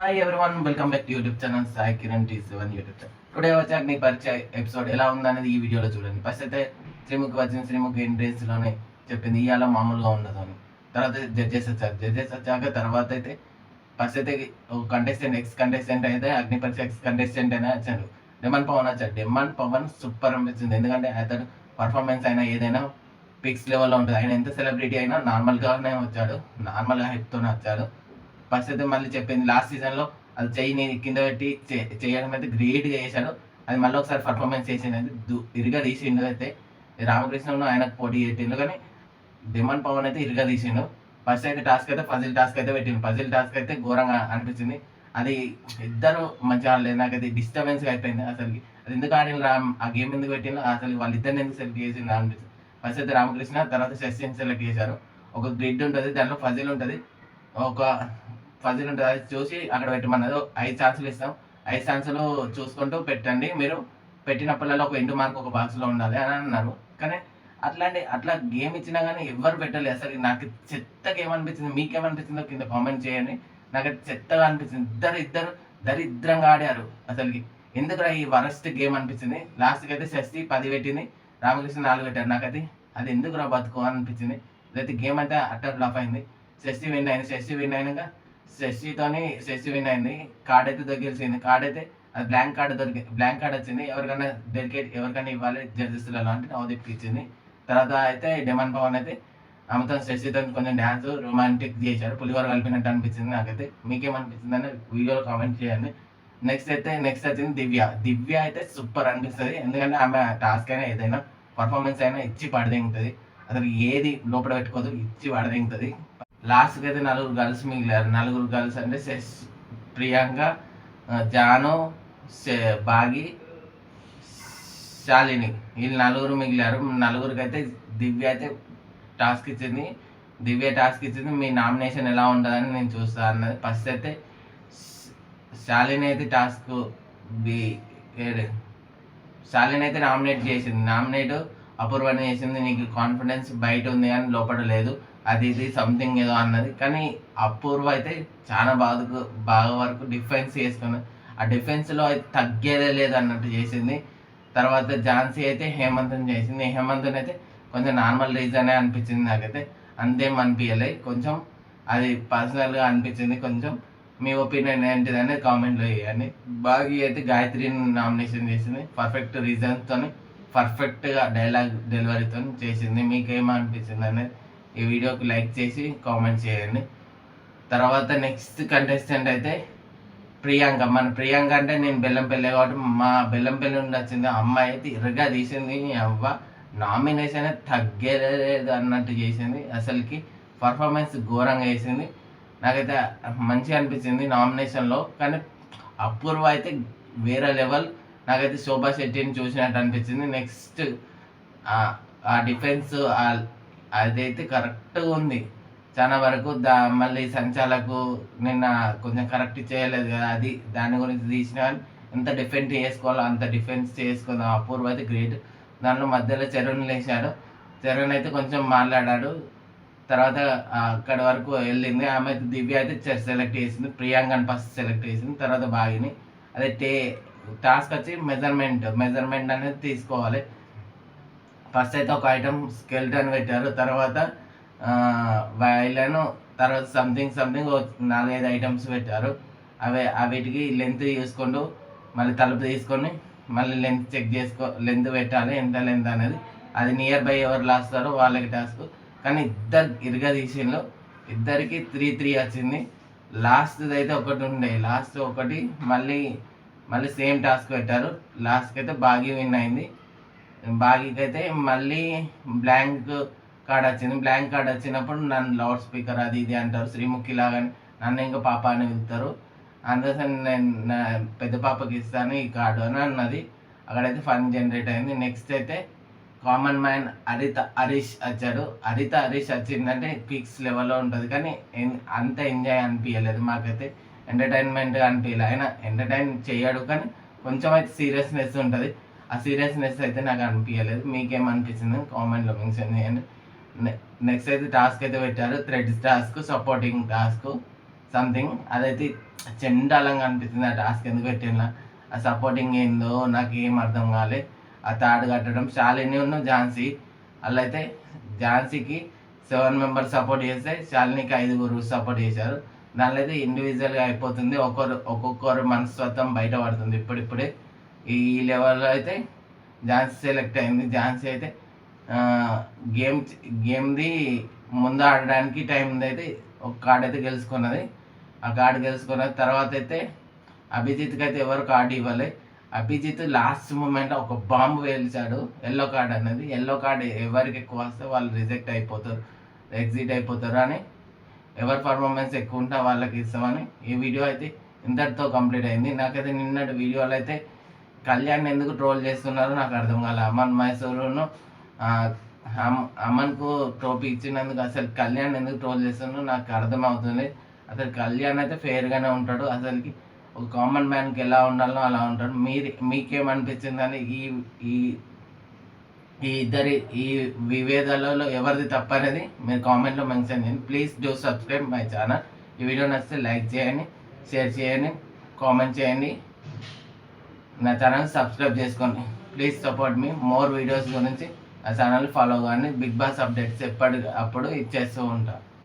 Hi everyone, welcome back to YouTube channel Sai Kiran టీ7 YouTube channel. Today వచ్చాక నీ పరిచయ ఎపిసోడ్ ఎలా ఉందనేది ఈ వీడియోలో చూడండి. ఫస్ట్ అయితే శ్రీముఖి వచ్చిన శ్రీముఖి ఎంట్రెన్స్లోనే చెప్పింది ఇవాళ మామూలుగా ఉండదు అని. తర్వాత జడ్జెస్ వచ్చాక తర్వాత అయితే ఫస్ట్ అయితే కంటెస్టెంట్ ఎక్స్ కంటెస్టెంట్ అయితే అగ్ని పరీక్ష ఎక్స్ కంటెస్టెంట్ అయినా వచ్చాడు. డెమన్ పవన్ వచ్చాడు. డెమన్ పవన్ సూపర్ అనిపించింది. ఎందుకంటే అతను పర్ఫార్మెన్స్ అయినా ఏదైనా పిక్స్ లెవెల్లో ఉంటుంది. ఆయన ఎంత సెలబ్రిటీ అయినా నార్మల్గానే వచ్చాడు, నార్మల్గా హైప్తోనే వచ్చాడు. ఫస్ట్ అయితే మళ్ళీ చెప్పింది లాస్ట్ సీజన్లో అది చెయ్యిని కింద పెట్టి చేయడం అయితే గ్రేట్గా చేశాడు. అది మళ్ళీ ఒకసారి పర్ఫార్మెన్స్ చేసింది అయితే ఇరుగా తీసిండు. అయితే రామకృష్ణ ఆయనకు పోటీ పెట్టిండు, కానీ డిమాండ్ పవన్ అయితే ఇరుగా తీసిండు. ఫస్ట్ అయితే టాస్క్ అయితే పజిల్ టాస్క్ అయితే పెట్టిండు. పజిల్ టాస్క్ అయితే ఘోరంగా అనిపించింది. అది ఇద్దరు మంచిగా ఆడలేదు. నాకు అది డిస్టర్బెన్స్గా అయిపోయింది. అసలుకి అది ఎందుకు ఆడిన ఆ గేమ్ ఎందుకు పెట్టిండు, అసలు వాళ్ళిద్దరిని ఎందుకు సెలెక్ట్ చేసిండు అనిపించింది. ఫస్ట్ అయితే రామకృష్ణ, తర్వాత శశిని సెలెక్ట్ చేశారు. ఒక గ్రిడ్ ఉంటుంది, దాంట్లో ఫజిల్ ఉంటుంది. ఒక ఫజిల్ ఉంటుంది, అది చూసి అక్కడ పెట్టమన్నది. 5 ఛాన్సులు ఇస్తాం, 5 ఛాన్సులు చూసుకుంటూ పెట్టండి. మీరు పెట్టినప్పుడల్లా ఒక ఎండు మార్క్ ఒక బాక్స్లో ఉండాలి అని అన్నారు. కానీ అట్లా గేమ్ ఇచ్చినా కానీ ఎవ్వరు పెట్టలేదు. అసలు నాకు చెత్త గేమ్ అనిపించింది. మీకేమనిపించిందో కింద కామెంట్ చేయండి. నాకు చెత్తగా అనిపించింది. ఇద్దరు దరిద్రంగా ఆడారు. అసలుకి ఎందుకు ఈ వరస్ట్ గేమ్ అనిపించింది. లాస్ట్కి అయితే శశి 10 పెట్టింది, రామకృష్ణ 4 పెట్టారు. నాకైతే అది ఎందుకు బతుకు అనిపించింది. ఇదైతే గేమ్ అయితే అట్టర్ ఫ్లాప్ అయింది. శశి విన్ అయింది. శశి విన్ అయింది. కార్డ్ అయితే దొరికింది. కార్డ్ అయితే అది బ్లాంక్ కార్డ్ వచ్చింది. ఎవరికైనా ఇవ్వాలి జడ్జెస్లలో అంటే నవదీప్కి ఇచ్చింది. తర్వాత అయితే డెమన్ పవన్ అయితే ఆమెతో శశితో కొంచెం డ్యాన్స్ రొమాంటిక్ చేశారు. పులిహోర కలిపినట్టు అనిపించింది. నాకైతే మీకేమనిపించింది అని వీడియోలో కామెంట్ చేయండి. నెక్స్ట్ వచ్చింది దివ్య అయితే సూపర్ అనిపిస్తుంది. ఎందుకంటే ఆమె టాస్క్ అయినా ఏదైనా పర్ఫార్మెన్స్ అయినా ఇచ్చి పడదింగుతుంది. అసలు ఏది లోపల పెట్టుకోదు, ఇచ్చి పడదింగుతుంది. లాస్ట్కి అయితే 4 గర్ల్స్ మిగిలారు. 4 గర్ల్స్ అంటే ప్రియాంక, జాను, బాగి, శాలిని, వీళ్ళు 4 మిగిలారు. 4కి అయితే దివ్య అయితే టాస్క్ ఇచ్చింది. మీ నామినేషన్ ఎలా ఉంటుందని నేను చూస్తాను అన్నది. ఫస్ట్ అయితే శాలిని అయితే శాలిని అయితే నామినేట్ చేసింది. అపూర్వని చేసింది. నీకు కాన్ఫిడెన్స్ బయట ఉంది కానీ లోపల లేదు, అది ఇది సంథింగ్ ఏదో అన్నది. కానీ అపూర్వ అయితే చాలా బాగా వరకు డిఫెన్స్ చేసుకున్నది. ఆ డిఫెన్స్లో అయితే తగ్గేదే లేదు అన్నట్టు చేసింది. తర్వాత ఝాన్సీ అయితే హేమంత్ని చేసింది. హేమంత్ని అయితే కొంచెం నార్మల్ రీజనే అనిపించింది. నాకైతే అంతేం అనిపించలేదు. కొంచెం అది పర్సనల్గా అనిపించింది. కొంచెం మీ ఒపీనియన్ ఏంటిదని కామెంట్లో చేయండి. బాగి అయితే గాయత్రిని నామినేషన్ చేసింది. పర్ఫెక్ట్ రీజన్స్తో, పర్ఫెక్ట్గా డైలాగ్ డెలివరీతో చేసింది. మీకేమనిపించింది అనేది ఈ వీడియోకి లైక్ చేసి కామెంట్ చేయండి. తర్వాత నెక్స్ట్ కంటెస్టెంట్ అయితే ప్రియాంక. మన ప్రియాంక అంటే నేను బెల్లంపల్లి కాబట్టి మా బెల్లంపల్లి నుండి వచ్చింది. అమ్మాయి అయితే ఇరుగా తీసింది. అవ్వ నామినేషన్ తగ్గలేదు అన్నట్టు చేసింది. అసలుకి పర్ఫార్మెన్స్ ఘోరంగా చేసింది. నాకైతే మంచిగా అనిపించింది నామినేషన్లో. కానీ అపూర్వ అయితే వేరే లెవెల్. నాకైతే శోభా శెట్టిని చూసినట్టు అనిపించింది. నెక్స్ట్ ఆ డిఫెన్స్ అదైతే కరెక్ట్గా ఉంది చాలా వరకు. మళ్ళీ సంచాలకు నిన్న కొంచెం కరెక్ట్ చేయలేదు కదా, అది దాని గురించి తీసిన ఎంత డిఫెండ్ చేసుకోవాలో అంత డిఫెన్స్ చేసుకుందాం. అపూర్వ అయితే గ్రేట్. దాంట్లో మధ్యలో చరణ్ లేచాడు. చరణ్ అయితే కొంచెం మాట్లాడాడు. తర్వాత అక్కడి వరకు వెళ్ళింది. ఆమె అయితే దివ్య అయితే సెలెక్ట్ చేసింది. ప్రియాంకని ఫస్ట్ సెలెక్ట్ చేసింది. తర్వాత బాగిని అదే టాస్క్ వచ్చి మెజర్మెంట్ అనేది తీసుకోవాలి. ఫస్ట్ అయితే ఒక ఐటమ్ స్కెల్టన్ పెట్టారు. తర్వాత వైలన్, తర్వాత సంథింగ్ 4-5 ఐటమ్స్ పెట్టారు. వీటికి లెంత్ చూసుకుంటూ మళ్ళీ తలుపు తీసుకొని మళ్ళీ లెంత్ పెట్టాలి, ఎంత లెంత్ అనేది. అది నియర్ బై ఎవరు లాస్తారో వాళ్ళకి టాస్క్. కానీ ఇద్దరు ఇరుగా తీసిండ్రు. ఇద్దరికి 3-3 వచ్చింది. లాస్ట్ది అయితే ఒకటి ఉండే, లాస్ట్ ఒకటి మళ్ళీ సేమ్ టాస్క్ పెట్టారు. లాస్ట్కి అయితే బాగి విన్ అయింది. బాగికి అయితే మళ్ళీ బ్లాంక్ కార్డ్ వచ్చినప్పుడు నన్ను లౌడ్ స్పీకర్ అది ఇది అంటారు. శ్రీముఖి లాగానే నన్ను ఇంకా పాప అని వెళ్తారు. అందుకని నేను పెద్ద పాపకి ఇస్తాను ఈ కార్డు అని అన్నది. అక్కడైతే ఫన్ జనరేట్ అయింది. నెక్స్ట్ అయితే కామన్ మ్యాన్ హరీష్ వచ్చాడు. హరీష్ వచ్చిందంటే పిక్స్ లెవెల్లో ఉంటుంది, కానీ అంత ఎంజాయ్ అనిపించలేదు. మాకైతే ఎంటర్టైన్మెంట్గా అనిపించలేదు. ఆయన ఎంటర్టైన్ చేయడు, కానీ కొంచెం అయితే సీరియస్నెస్ ఉంటుంది. ఆ సీరియస్నెస్ అయితే నాకు అనిపించలేదు. మీకేమనిపించింది కామెంట్లో మెన్షన్ చేయండి. నెక్స్ట్ అయితే టాస్క్ అయితే పెట్టారు. Thread task, supporting task something. అదైతే చెండాలంగా అనిపిస్తుంది. ఆ టాస్క్ ఎందుకు పెట్టినా, ఆ సపోర్టింగ్ ఏందో నాకు ఏం అర్థం కాలే. ఆ తాడు కట్టడం శాలిని ఉన్న ఝాన్సీ, వాళ్ళైతే ఝాన్సీకి 7 మెంబర్స్ సపోర్ట్ చేస్తే శాలినికి 5 సపోర్ట్ చేశారు. దానిలో అయితే ఇండివిజువల్గా అయిపోతుంది. ఒక్కొక్కరు మనస్తత్వం బయటపడుతుంది ఇప్పుడిప్పుడే. ఈ లెవెల్లో అయితే ఝాన్సీ సెలెక్ట్ అయింది. ఝాన్సీ అయితే గేమ్ది ముందు ఆడడానికి టైం ఉంది. అయితే ఒక కార్డ్ అయితే గెలుచుకున్నది. ఆ కార్డు గెలుచుకున్న తర్వాత అయితే అభిజిత్కి అయితే ఎవరు కార్డు ఇవ్వలే. అభిజిత్ లాస్ట్ మూమెంట్ ఒక బాంబు వేల్చాడు. ఎల్లో కార్డ్ అనేది, ఎల్లో కార్డ్ ఎవరికి ఎక్కువ వస్తే వాళ్ళు రిజెక్ట్ అయిపోతారు, ఎగ్జిట్ అయిపోతారు అని, ఎవరి పర్ఫార్మెన్స్ ఎక్కువ ఉంటే వాళ్ళకి ఇస్తామని ఈ వీడియో అయితే ఇంతటితో కంప్లీట్ అయింది. నాకైతే నిన్నటి వీడియోలో అయితే కళ్యాణ్ ఎందుకు ట్రోల్ చేస్తున్నారో నాకు అర్థం కాలే. అమన్ మైసూరును అమన్కు ట్రోఫీ ఇచ్చినందుకు అసలు కళ్యాణ్ ఎందుకు ట్రోల్ చేస్తున్నారో నాకు అర్థం అవుతుంది. అసలు కళ్యాణ్ అయితే ఫెయిర్గానే ఉంటాడు. అసలుకి ఒక కామన్ మ్యాన్కి ఎలా ఉండాలో అలా ఉంటాడు. మీకేమనిపించిందని ఈ ఇద్దరి విభేదాలలో ఎవరిది తప్పు అనేది మీరు కామెంట్లో మెన్షన్ చేయండి. Please do subscribe my channel. ఈ వీడియో నచ్చితే లైక్ చేయండి, షేర్ చేయండి, కామెంట్ చేయండి. నా ఛానల్ సబ్స్క్రైబ్ చేసుకోండి. Please support me more videos గురించి నా ఛానల్ ఫాలో కానీ. బిగ్ బాస్ అప్డేట్స్ ఎప్పటికప్పుడు ఇచ్చేస్తూ ఉంటాను.